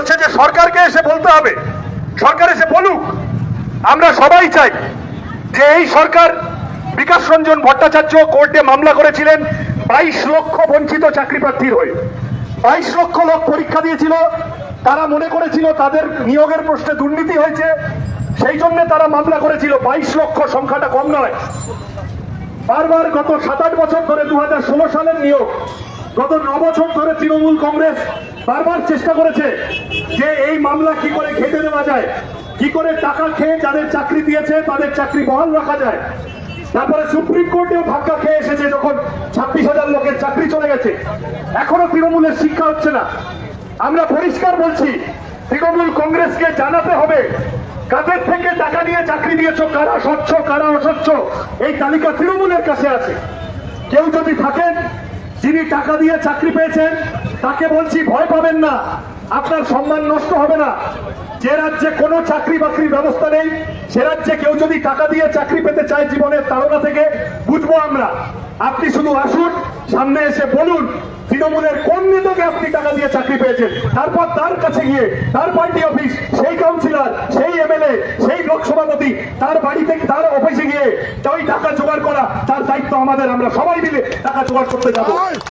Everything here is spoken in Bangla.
বলছে যে সরকারকে এসে বলতে হবে, সরকার এসে বলুক। আমরা সবাই চাই যে এই সরকার, বিকাশ রঞ্জন ভট্টাচার্য কোর্টে মামলা করেছিলেন 22 লক্ষ বঞ্চিত চাকরি প্রার্থীর হয়ে। 22 লক্ষ লোক পরীক্ষা দিয়েছিল, তারা মনে করেছিল তাদের নিয়োগের প্রশ্নে দুর্নীতি হয়েছে, সেই জন্য তারা মামলা করেছিল। 22 লক্ষ সংখ্যাটা কম নয়। বারবার গত 7-8 বছর ধরে 2016 সালের নিয়োগ, গত 9 বছর ধরে তৃণমূল কংগ্রেস বারবার চেষ্টা করেছে যে এই মামলা কি করে ঘেঁটে দেওয়া যায়, কি করে টাকা খেয়ে যাদের চাকরি দিয়েছে তাদের চাকরি বহাল রাখা যায়। তারপরে সুপ্রিম কোর্টেও ধাক্কা খেয়ে এসেছে যখন 26,000 লোকের চাকরি চলে গেছে। এখনো তৃণমূলের শিক্ষা হচ্ছে না। আমরা পরিষ্কার বলছি, তৃণমূল কংগ্রেসকে জানাতে হবে কাদের থেকে টাকা নিয়ে চাকরি দিয়েছো, কারা স্বচ্ছ কারা অস্বচ্ছ, এই তালিকা তৃণমূলের কাছে আছে। কেউ যদি থাকেন যিনি টাকা দিয়ে চাকরি পেয়েছেন, তাকে বলছি ভয় পাবেন না, আপনার সম্মান নষ্ট হবে না। যে রাজ্যে কোনো চাকরি বাকরির ব্যবস্থা নেই, সে রাজ্যে কেউ যদি টাকা দিয়ে চাকরি পেতে চায় জীবনের তাড়না থেকে, বুঝবো আমরা। আপনি শুধু আসুন, সামনে এসে বলুন তৃণমূলের কোন নেতাকে আপনি টাকা দিয়ে চাকরি পেয়েছেন, তারপর তার কাছে গিয়ে তার পার্টি অফিস, সেই কাউন্সিলর, সেই এমএলএ, সেই লোক সভাপতি, তার বাড়ি থেকে তার অফিসে গিয়ে ওই টাকা জোগাড় করা, তার দায়িত্ব আমাদের। আমরা সবাই মিলে টাকা জোগাড় করতে যাবো।